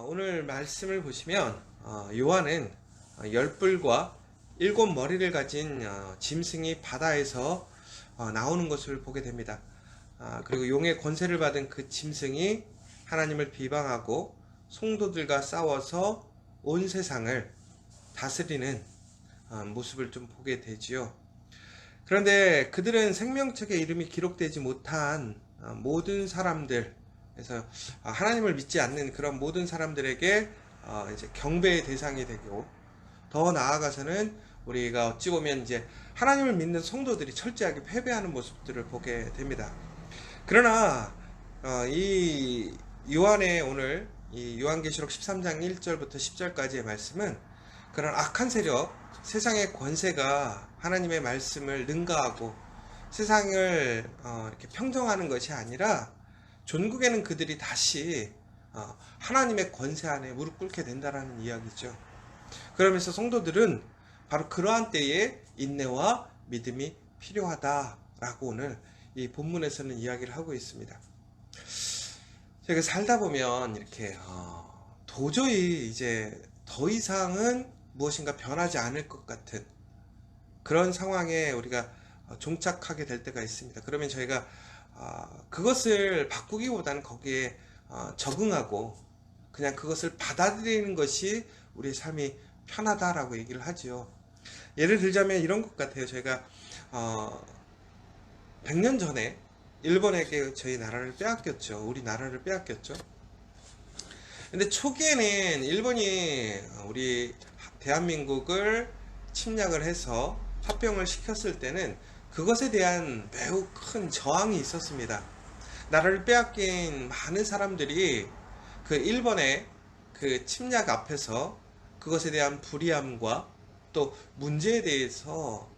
오늘 말씀을 보시면 요한은 열 뿔과 일곱 머리를 가진 짐승이 바다에서 나오는 것을 보게 됩니다. 그리고 용의 권세를 받은 그 짐승이 하나님을 비방하고 성도들과 싸워서 온 세상을 다스리는 모습을 좀 보게 되지요. 그런데 그들은 생명책에 이름이 기록되지 못한 모든 사람들, 그래서 하나님을 믿지 않는 그런 모든 사람들에게 이제 경배의 대상이 되고, 더 나아가서는 우리가 어찌 보면 이제 하나님을 믿는 성도들이 철저하게 패배하는 모습들을 보게 됩니다. 그러나 이 요한의 오늘 이 요한계시록 13장 1절부터 10절까지의 말씀은 그런 악한 세력, 세상의 권세가 하나님의 말씀을 능가하고 세상을 이렇게 평정하는 것이 아니라 존국에는 그들이 다시 하나님의 권세 안에 무릎 꿇게 된다라는 이야기죠. 그러면서 성도들은 바로 그러한 때에 인내와 믿음이 필요하다라고 오늘 이 본문에서는 이야기를 하고 있습니다. 제가 살다 보면 이렇게 도저히 이제 더 이상은 무엇인가 변하지 않을 것 같은 그런 상황에 우리가 종착하게 될 때가 있습니다. 그러면 저희가 그것을 바꾸기보다는 거기에 적응하고 그냥 그것을 받아들이는 것이 우리의 삶이 편하다라고 얘기를 하지요. 예를 들자면 이런 것 같아요. 저희가 100년 전에 일본에게 저희 나라를 빼앗겼죠. 우리 나라를 빼앗겼죠. 근데 초기에는 일본이 우리 대한민국을 침략을 해서 합병을 시켰을 때는 그것에 대한 매우 큰 저항이 있었습니다. 나라를 빼앗긴 많은 사람들이 그 일본의 그 침략 앞에서 그것에 대한 불이함과 또 문제에 대해서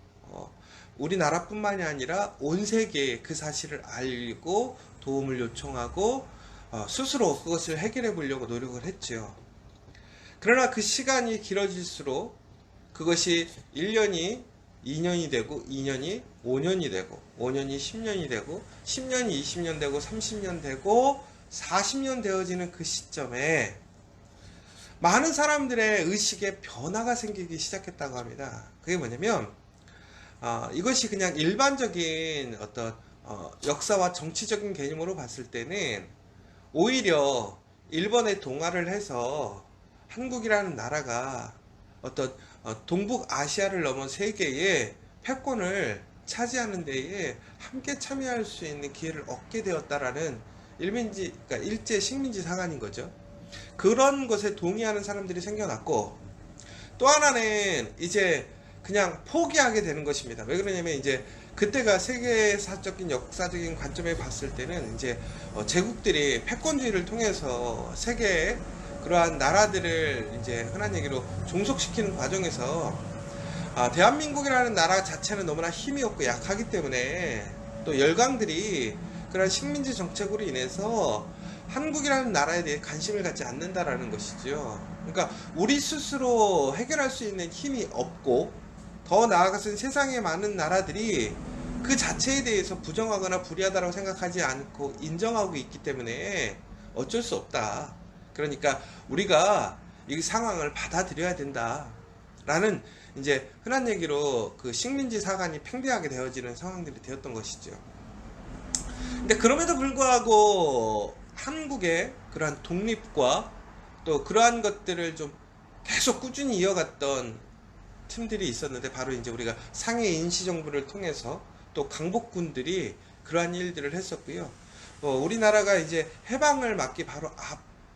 우리나라뿐만이 아니라 온 세계에 그 사실을 알고 도움을 요청하고 스스로 그것을 해결해 보려고 노력을 했죠. 그러나 그 시간이 길어질수록 그것이 1년이 2년이 되고 2년이 5년이 되고 5년이 10년이 되고 10년이 20년 되고 30년 되고 40년 되어지는 그 시점에 많은 사람들의 의식에 변화가 생기기 시작했다고 합니다. 그게 뭐냐면 이것이 그냥 일반적인 어떤 역사와 정치적인 개념으로 봤을 때는 오히려 일본에 동화를 해서 한국이라는 나라가 어떤 동북아시아를 넘은 세계의 패권을 차지하는 데에 함께 참여할 수 있는 기회를 얻게 되었다라는 그러니까 일제 식민지 상한인 거죠. 그런 것에 동의하는 사람들이 생겨났고, 또 하나는 이제 그냥 포기하게 되는 것입니다. 왜 그러냐면 이제 그때가 세계사적인 역사적인 관점에 봤을 때는 이제 제국들이 패권주의를 통해서 세계의 그러한 나라들을 이제 흔한 얘기로 종속시키는 과정에서 대한민국이라는 나라 자체는 너무나 힘이 없고 약하기 때문에 또 열강들이 그런 식민지 정책으로 인해서 한국이라는 나라에 대해 관심을 갖지 않는다라는 것이죠. 그러니까 우리 스스로 해결할 수 있는 힘이 없고, 더 나아가서는 세상의 많은 나라들이 그 자체에 대해서 부정하거나 불의하다고 생각하지 않고 인정하고 있기 때문에 어쩔 수 없다. 그러니까 우리가 이 상황을 받아들여야 된다라는 이제 흔한 얘기로 그 식민지 사관이 팽배하게 되어지는 상황들이 되었던 것이죠. 근데 그럼에도 불구하고 한국의 그러한 독립과 또 그러한 것들을 좀 계속 꾸준히 이어갔던 팀들이 있었는데, 바로 이제 우리가 상해 임시정부를 통해서 또 강복군들이 그러한 일들을 했었고요. 우리나라가 이제 해방을 맞기 바로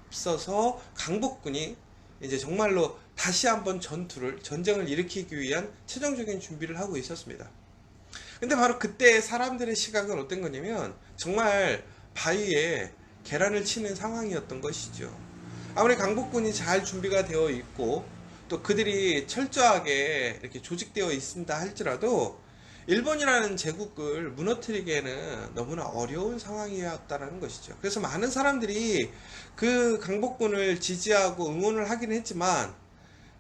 앞서서 강복군이 이제 정말로 다시 한번 전쟁을 일으키기 위한 최종적인 준비를 하고 있었습니다. 근데 바로 그때 사람들의 시각은 어떤 거냐면 정말 바위에 계란을 치는 상황이었던 것이죠. 아무리 강복군이 잘 준비가 되어 있고 또 그들이 철저하게 이렇게 조직되어 있습니다 할지라도 일본이라는 제국을 무너뜨리기에는 너무나 어려운 상황이었다는 것이죠. 그래서 많은 사람들이 그 강복군을 지지하고 응원을 하긴 했지만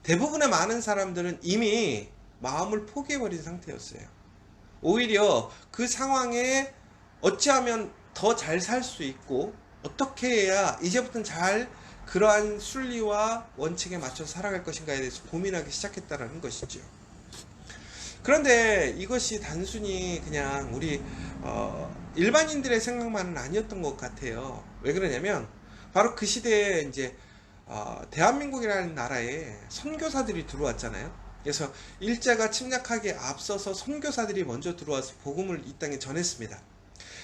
대부분의 많은 사람들은 이미 마음을 포기해버린 상태였어요. 오히려 그 상황에 어찌하면 더 잘 살 수 있고 어떻게 해야 이제부터는 잘 그러한 순리와 원칙에 맞춰 살아갈 것인가에 대해서 고민하기 시작했다는 것이죠. 그런데 이것이 단순히 그냥 우리 일반인들의 생각만은 아니었던 것 같아요. 왜 그러냐면 바로 그 시대에 이제 대한민국이라는 나라에 선교사들이 들어왔잖아요. 그래서 일제가 침략하기에 앞서서 선교사들이 먼저 들어와서 복음을 이 땅에 전했습니다.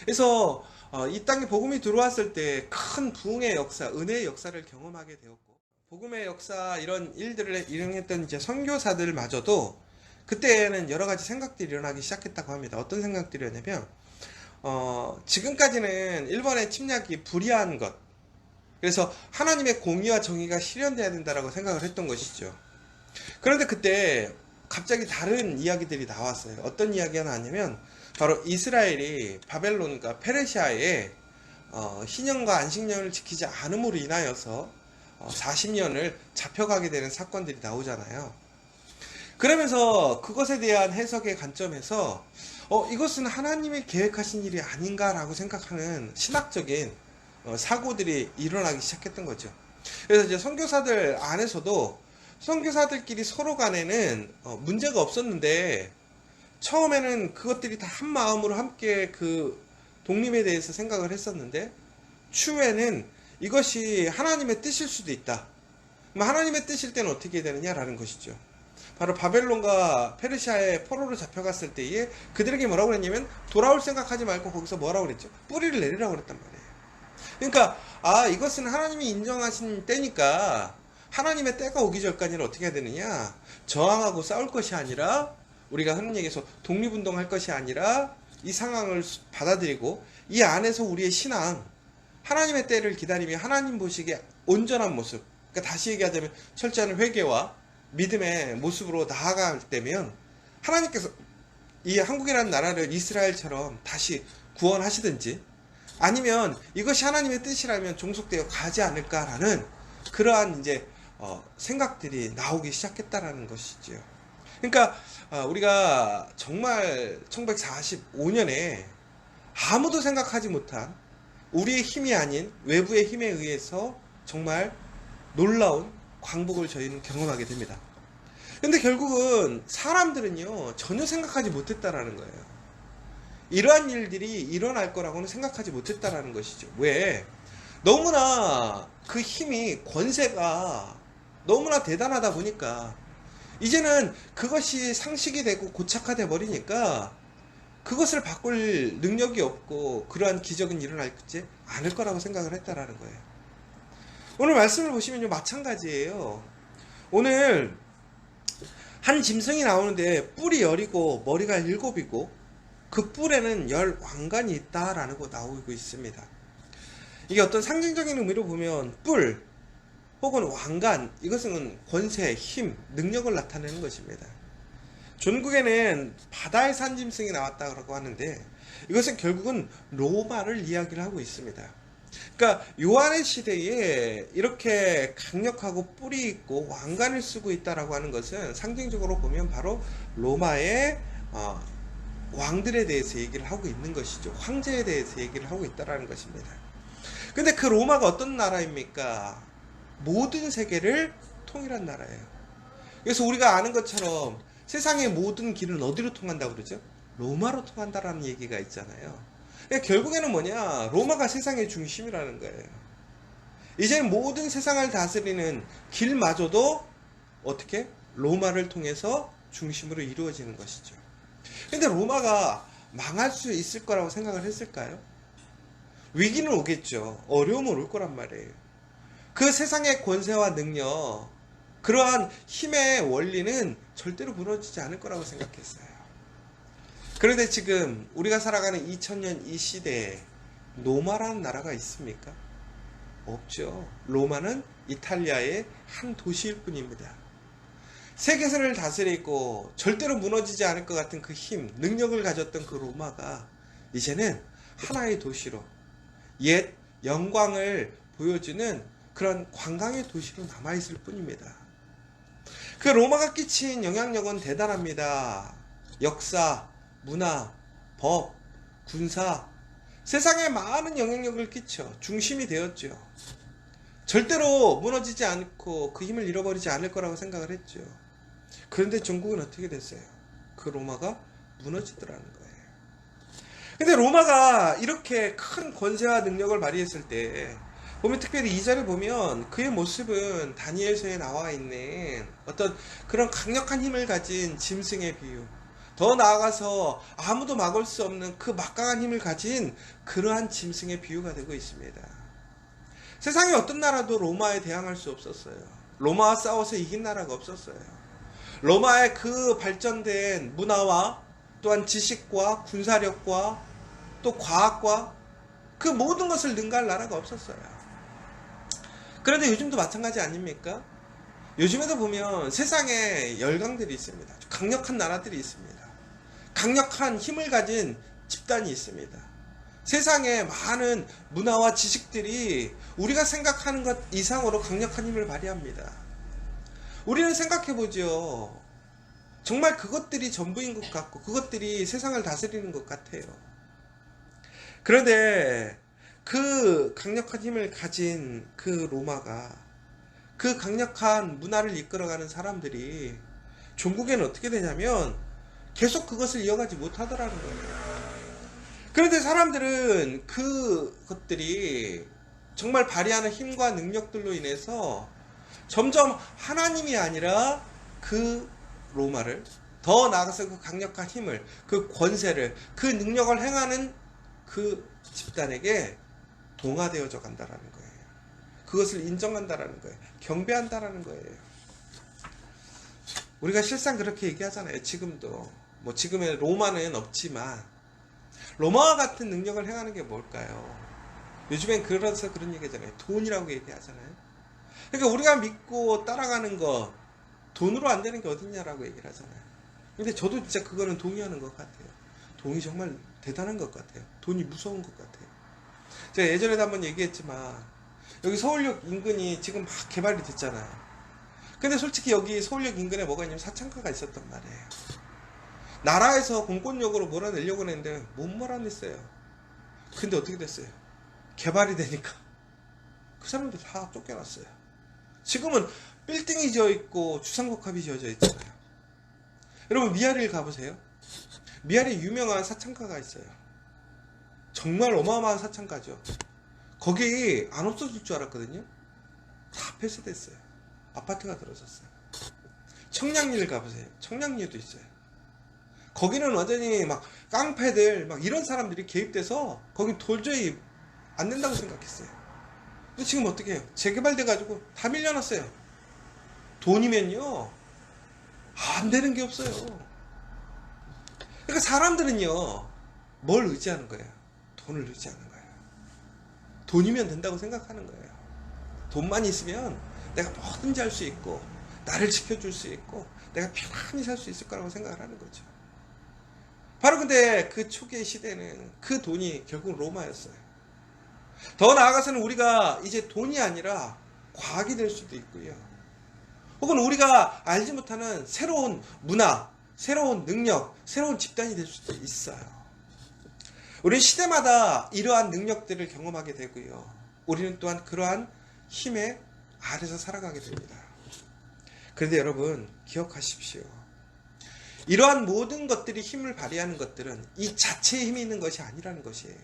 그래서 이 땅에 복음이 들어왔을 때 큰 부흥의 역사, 은혜의 역사를 경험하게 되었고, 복음의 역사 이런 일들을 일행했던 이제 선교사들마저도 그때는 여러 가지 생각들이 일어나기 시작했다고 합니다. 어떤 생각들이었냐면 지금까지는 일본의 침략이 불의한 것, 그래서 하나님의 공의와 정의가 실현돼야 된다라고 생각을 했던 것이죠. 그런데 그때 갑자기 다른 이야기들이 나왔어요. 어떤 이야기가 나왔냐면 바로 이스라엘이 바벨론과 페르시아에 희년과 안식년을 지키지 않음으로 인하여서 40년을 잡혀가게 되는 사건들이 나오잖아요. 그러면서 그것에 대한 해석의 관점에서 이것은 하나님이 계획하신 일이 아닌가라고 생각하는 신학적인 사고들이 일어나기 시작했던 거죠. 그래서 이제 선교사들 안에서도 선교사들끼리 서로 간에는 문제가 없었는데, 처음에는 그것들이 다 한 마음으로 함께 그 독립에 대해서 생각을 했었는데, 추후에는 이것이 하나님의 뜻일 수도 있다. 하나님의 뜻일 때는 어떻게 되느냐라는 것이죠. 바로 바벨론과 페르시아의 포로로 잡혀갔을 때에 그들에게 뭐라고 그랬냐면, 돌아올 생각하지 말고 거기서 뭐라고 그랬죠? 뿌리를 내리라고 그랬단 말이에요. 그러니까 이것은 하나님이 인정하신 때니까 하나님의 때가 오기 전까지는 어떻게 해야 되느냐? 저항하고 싸울 것이 아니라, 우리가 흔히 얘기해서 독립운동할 것이 아니라 이 상황을 받아들이고 이 안에서 우리의 신앙, 하나님의 때를 기다리며 하나님 보시기에 온전한 모습, 그러니까 다시 얘기하자면 철저한 회개와 믿음의 모습으로 나아갈 때면 하나님께서 이 한국이라는 나라를 이스라엘처럼 다시 구원하시든지, 아니면 이것이 하나님의 뜻이라면 종속되어 가지 않을까라는 그러한 이제 생각들이 나오기 시작했다라는 것이죠. 그러니까 우리가 정말 1945년에 아무도 생각하지 못한 우리의 힘이 아닌 외부의 힘에 의해서 정말 놀라운 광복을 저희는 경험하게 됩니다. 근데 결국은 사람들은요, 전혀 생각하지 못했다라는 거예요. 이러한 일들이 일어날 거라고는 생각하지 못했다라는 것이죠. 왜? 너무나 그 힘이, 권세가 너무나 대단하다 보니까 이제는 그것이 상식이 되고 고착화돼 버리니까 그것을 바꿀 능력이 없고 그러한 기적은 일어나지 않을 거라고 생각을 했다라는 거예요. 오늘 말씀을 보시면요, 마찬가지예요. 오늘 한 짐승이 나오는데 뿔이 10이고 머리가 7이고 그 뿔에는 10 왕관이 있다라는 거 나오고 있습니다. 이게 어떤 상징적인 의미로 보면 뿔 혹은 왕관, 이것은 권세, 힘, 능력을 나타내는 것입니다. 존국에는 바다의 산짐승이 나왔다고 하는데 이것은 결국은 로마를 이야기를 하고 있습니다. 그러니까 요한의 시대에 이렇게 강력하고 뿔이 있고 왕관을 쓰고 있다라고 하는 것은 상징적으로 보면 바로 로마의 왕들에 대해서 얘기를 하고 있는 것이죠. 황제에 대해서 얘기를 하고 있다라는 것입니다. 근데 그 로마가 어떤 나라입니까? 모든 세계를 통일한 나라예요. 그래서 우리가 아는 것처럼 세상의 모든 길은 어디로 통한다고 그러죠? 로마로 통한다라는 얘기가 있잖아요. 그러니까 결국에는 뭐냐? 로마가 세상의 중심이라는 거예요. 이제 모든 세상을 다스리는 길마저도 어떻게? 로마를 통해서 중심으로 이루어지는 것이죠. 근데 로마가 망할 수 있을 거라고 생각을 했을까요? 위기는 오겠죠. 어려움은 올 거란 말이에요. 그 세상의 권세와 능력, 그러한 힘의 원리는 절대로 무너지지 않을 거라고 생각했어요. 그런데 지금 우리가 살아가는 2000년 이 시대에 로마라는 나라가 있습니까? 없죠. 로마는 이탈리아의 한 도시일 뿐입니다. 세계사를 다스리고 절대로 무너지지 않을 것 같은 그 힘, 능력을 가졌던 그 로마가 이제는 하나의 도시로, 옛 영광을 보여주는 그런 관광의 도시로 남아있을 뿐입니다. 그 로마가 끼친 영향력은 대단합니다. 역사, 문화, 법, 군사, 세상에 많은 영향력을 끼쳐 중심이 되었죠. 절대로 무너지지 않고 그 힘을 잃어버리지 않을 거라고 생각을 했죠. 그런데 전국은 어떻게 됐어요? 그 로마가 무너지더라는 거예요. 근데 로마가 이렇게 큰 권세와 능력을 발휘했을 때 보면, 특별히 2절에 보면 그의 모습은 다니엘서에 나와 있는 어떤 그런 강력한 힘을 가진 짐승의 비유, 더 나아가서 아무도 막을 수 없는 그 막강한 힘을 가진 그러한 짐승의 비유가 되고 있습니다. 세상에 어떤 나라도 로마에 대항할 수 없었어요. 로마와 싸워서 이긴 나라가 없었어요. 로마의 그 발전된 문화와 또한 지식과 군사력과 또 과학과 그 모든 것을 능가할 나라가 없었어요. 그런데 요즘도 마찬가지 아닙니까? 요즘에도 보면 세상에 열강들이 있습니다. 강력한 나라들이 있습니다. 강력한 힘을 가진 집단이 있습니다. 세상에 많은 문화와 지식들이 우리가 생각하는 것 이상으로 강력한 힘을 발휘합니다. 우리는 생각해보죠. 정말 그것들이 전부인 것 같고 그것들이 세상을 다스리는 것 같아요. 그런데 그 강력한 힘을 가진 그 로마가, 그 강력한 문화를 이끌어가는 사람들이 종국에는 어떻게 되냐면 계속 그것을 이어가지 못하더라는 거예요. 그런데 사람들은 그것들이 정말 발휘하는 힘과 능력들로 인해서 점점 하나님이 아니라 그 로마를, 더 나아가서 그 강력한 힘을, 그 권세를, 그 능력을 행하는 그 집단에게 동화되어져 간다라는 거예요. 그것을 인정한다라는 거예요. 경배한다라는 거예요. 우리가 실상 그렇게 얘기하잖아요. 지금도. 뭐 지금의 로마는 없지만 로마와 같은 능력을 행하는 게 뭘까요? 요즘엔 그래서 그런 얘기잖아요. 돈이라고 얘기하잖아요. 그러니까 우리가 믿고 따라가는 거 돈으로 안 되는 게 어딨냐라고 얘기를 하잖아요. 근데 저도 진짜 그거는 동의하는 것 같아요. 돈이 정말 대단한 것 같아요. 돈이 무서운 것 같아요. 제가 예전에도 한번 얘기했지만 여기 서울역 인근이 지금 막 개발이 됐잖아요. 근데 솔직히 여기 서울역 인근에 뭐가 있냐면 사창가가 있었단 말이에요. 나라에서 공권력으로 몰아내려고 했는데 못 몰아냈어요. 근데 어떻게 됐어요? 개발이 되니까 그 사람들 다 쫓겨났어요. 지금은 빌딩이 지어있고 주상복합이 지어져 있잖아요. 여러분 미아리를 가보세요. 미아리에 유명한 사창가가 있어요. 정말 어마어마한 사창가죠. 거기 안 없어질 줄 알았거든요. 다 폐쇄됐어요. 아파트가 들어섰어요. 청량리를 가보세요. 청량리에도 있어요. 거기는 완전히 막 깡패들 막 이런 사람들이 개입돼서 거긴 도저히 안 된다고 생각했어요. 근데 지금 어떻게 해요? 재개발돼가지고 다 밀려났어요. 돈이면요 안 되는 게 없어요. 그러니까 사람들은요 뭘 의지하는 거예요? 돈을 의지하는 거예요. 돈이면 된다고 생각하는 거예요. 돈만 있으면 내가 뭐든지 할 수 있고 나를 지켜줄 수 있고 내가 편안히 살 수 있을 거라고 생각을 하는 거죠. 바로 근데 그 초기의 시대는 그 돈이 결국 로마였어요. 더 나아가서는 우리가 이제 돈이 아니라 과학이 될 수도 있고요. 혹은 우리가 알지 못하는 새로운 문화, 새로운 능력, 새로운 집단이 될 수도 있어요. 우리 시대마다 이러한 능력들을 경험하게 되고요. 우리는 또한 그러한 힘의 아래서 살아가게 됩니다. 그런데 여러분 기억하십시오. 이러한 모든 것들이 힘을 발휘하는 것들은 이 자체에 힘이 있는 것이 아니라는 것이에요.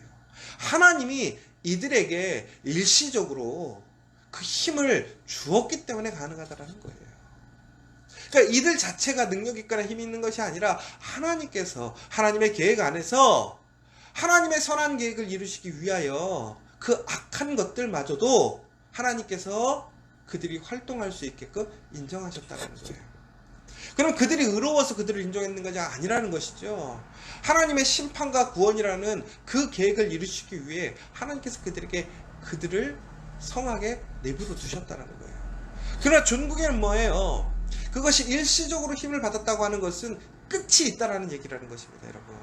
하나님이 이들에게 일시적으로 그 힘을 주었기 때문에 가능하다는 거예요. 그러니까 이들 자체가 능력 있거나 힘이 있는 것이 아니라 하나님께서 하나님의 계획 안에서 하나님의 선한 계획을 이루시기 위하여 그 악한 것들마저도 하나님께서 그들이 활동할 수 있게끔 인정하셨다는 거예요. 그럼 그들이 의로워서 그들을 인정했는 것이 아니라는 것이죠. 하나님의 심판과 구원이라는 그 계획을 이루시기 위해 하나님께서 그들을 성하게 내버려 두셨다는 거예요. 그러나 전국에는 뭐예요? 그것이 일시적으로 힘을 받았다고 하는 것은 끝이 있다라는 얘기라는 것입니다, 여러분.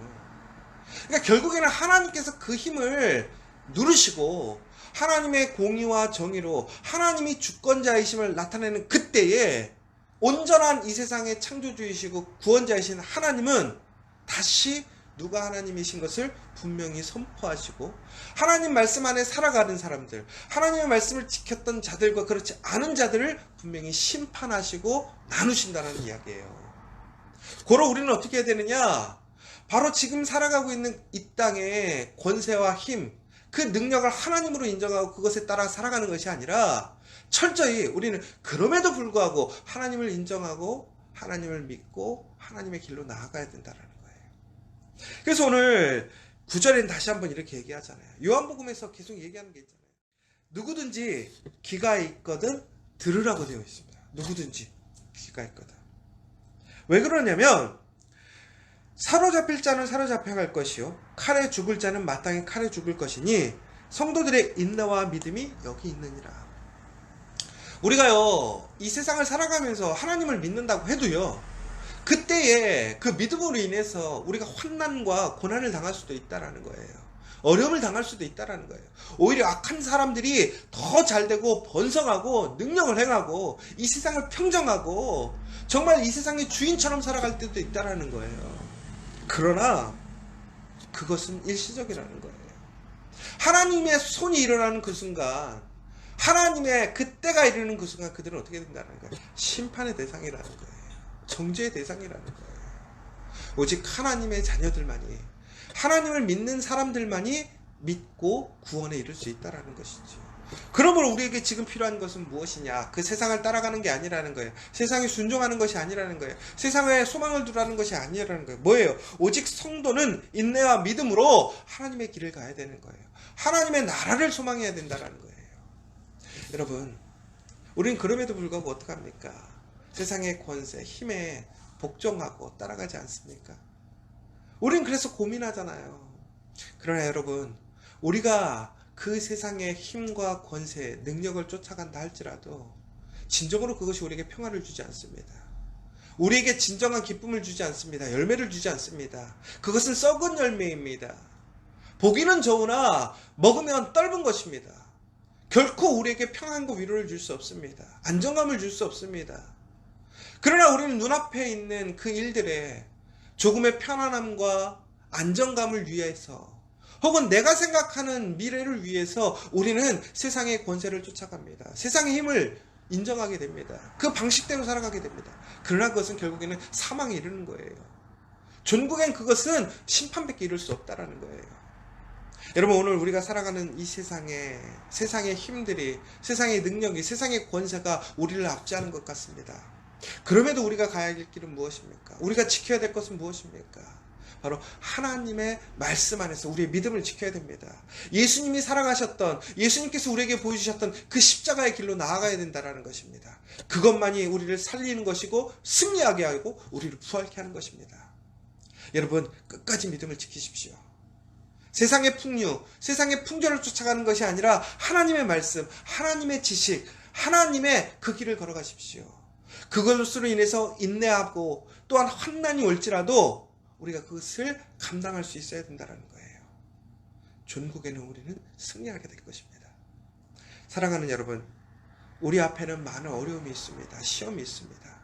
그러니까 결국에는 하나님께서 그 힘을 누르시고 하나님의 공의와 정의로 하나님이 주권자이심을 나타내는 그때에 온전한 이 세상의 창조주이시고 구원자이신 하나님은 다시 누가 하나님이신 것을 분명히 선포하시고, 하나님 말씀 안에 살아가는 사람들, 하나님의 말씀을 지켰던 자들과 그렇지 않은 자들을 분명히 심판하시고 나누신다는 이야기예요. 고로 우리는 어떻게 해야 되느냐? 바로 지금 살아가고 있는 이 땅의 권세와 힘, 그 능력을 하나님으로 인정하고 그것에 따라 살아가는 것이 아니라 철저히 우리는 그럼에도 불구하고 하나님을 인정하고 하나님을 믿고 하나님의 길로 나아가야 된다는 거예요. 그래서 오늘 9절에는 다시 한번 이렇게 얘기하잖아요. 요한복음에서 계속 얘기하는 게 있잖아요. 누구든지 귀가 있거든 들으라고 되어 있습니다. 누구든지 귀가 있거든. 왜 그러냐면 사로잡힐 자는 사로잡혀갈 것이요 칼에 죽을 자는 마땅히 칼에 죽을 것이니 성도들의 인내와 믿음이 여기 있느니라. 우리가요 이 세상을 살아가면서 하나님을 믿는다고 해도요 그때에 그 믿음으로 인해서 우리가 환난과 고난을 당할 수도 있다라는 거예요. 어려움을 당할 수도 있다라는 거예요. 오히려 악한 사람들이 더 잘되고 번성하고 능력을 행하고 이 세상을 평정하고 정말 이 세상의 주인처럼 살아갈 때도 있다라는 거예요. 그러나 그것은 일시적이라는 거예요. 하나님의 손이 일어나는 그 순간, 하나님의 그때가 이르는 그 순간 그들은 어떻게 된다는 거예요? 심판의 대상이라는 거예요. 정죄의 대상이라는 거예요. 오직 하나님의 자녀들만이, 하나님을 믿는 사람들만이 믿고 구원에 이를 수 있다는 것이죠. 그러므로 우리에게 지금 필요한 것은 무엇이냐? 그 세상을 따라가는 게 아니라는 거예요. 세상에 순종하는 것이 아니라는 거예요. 세상에 소망을 두라는 것이 아니라는 거예요. 뭐예요? 오직 성도는 인내와 믿음으로 하나님의 길을 가야 되는 거예요. 하나님의 나라를 소망해야 된다는 거예요. 여러분, 우리는 그럼에도 불구하고 어떡합니까? 세상의 권세, 힘에 복종하고 따라가지 않습니까? 우린 그래서 고민하잖아요. 그러나 여러분, 우리가 그 세상의 힘과 권세, 능력을 쫓아간다 할지라도 진정으로 그것이 우리에게 평화를 주지 않습니다. 우리에게 진정한 기쁨을 주지 않습니다. 열매를 주지 않습니다. 그것은 썩은 열매입니다. 보기는 좋으나 먹으면 떫은 것입니다. 결코 우리에게 평안과 위로를 줄 수 없습니다. 안정감을 줄 수 없습니다. 그러나 우리는 눈앞에 있는 그 일들에 조금의 편안함과 안정감을 위해서 혹은 내가 생각하는 미래를 위해서 우리는 세상의 권세를 쫓아갑니다. 세상의 힘을 인정하게 됩니다. 그 방식대로 살아가게 됩니다. 그러나 그것은 결국에는 사망에 이르는 거예요. 전국엔 그것은 심판밖에 이룰 수 없다라는 거예요. 여러분, 오늘 우리가 살아가는 이 세상의 힘들이, 세상의 능력이, 세상의 권세가 우리를 압제하는 것 같습니다. 그럼에도 우리가 가야 할 길은 무엇입니까? 우리가 지켜야 될 것은 무엇입니까? 바로 하나님의 말씀 안에서 우리의 믿음을 지켜야 됩니다. 예수님이 살아가셨던, 예수님께서 우리에게 보여주셨던 그 십자가의 길로 나아가야 된다는 것입니다. 그것만이 우리를 살리는 것이고 승리하게 하고 우리를 부활케 하는 것입니다. 여러분, 끝까지 믿음을 지키십시오. 세상의 풍류, 세상의 풍조를 쫓아가는 것이 아니라 하나님의 말씀, 하나님의 지식, 하나님의 그 길을 걸어가십시오. 그것으로 인해서 인내하고 또한 환난이 올지라도 우리가 그것을 감당할 수 있어야 된다는 거예요. 전국에는 우리는 승리하게 될 것입니다. 사랑하는 여러분, 우리 앞에는 많은 어려움이 있습니다. 시험이 있습니다.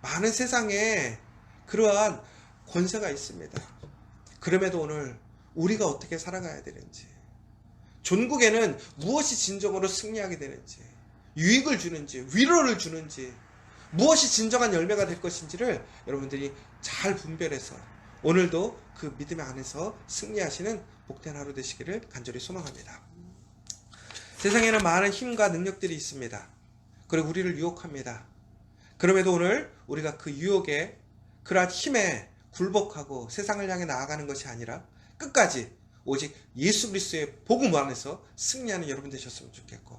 많은 세상에 그러한 권세가 있습니다. 그럼에도 오늘 우리가 어떻게 살아가야 되는지, 전국에는 무엇이 진정으로 승리하게 되는지, 유익을 주는지, 위로를 주는지, 무엇이 진정한 열매가 될 것인지를 여러분들이 잘 분별해서 오늘도 그 믿음 안에서 승리하시는 복된 하루 되시기를 간절히 소망합니다. 세상에는 많은 힘과 능력들이 있습니다. 그리고 우리를 유혹합니다. 그럼에도 오늘 우리가 그 유혹에, 그러한 힘에 굴복하고 세상을 향해 나아가는 것이 아니라 끝까지 오직 예수 그리스도의 복음 안에서 승리하는 여러분 되셨으면 좋겠고,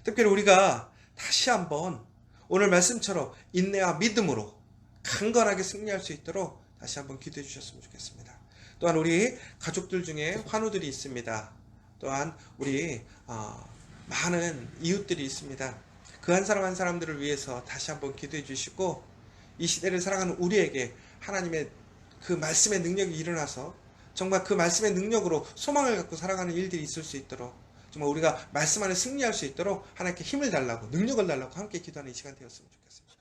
특별히 우리가 다시 한번 오늘 말씀처럼 인내와 믿음으로 강건하게 승리할 수 있도록 다시 한번 기도해 주셨으면 좋겠습니다. 또한 우리 가족들 중에 환우들이 있습니다. 또한 우리 많은 이웃들이 있습니다. 그 한 사람 한 사람들을 위해서 다시 한번 기도해 주시고, 이 시대를 살아가는 우리에게 하나님의 그 말씀의 능력이 일어나서 정말 그 말씀의 능력으로 소망을 갖고 살아가는 일들이 있을 수 있도록, 정말 우리가 말씀 안에 승리할 수 있도록 하나님께 힘을 달라고, 능력을 달라고 함께 기도하는 이 시간 되었으면 좋겠습니다.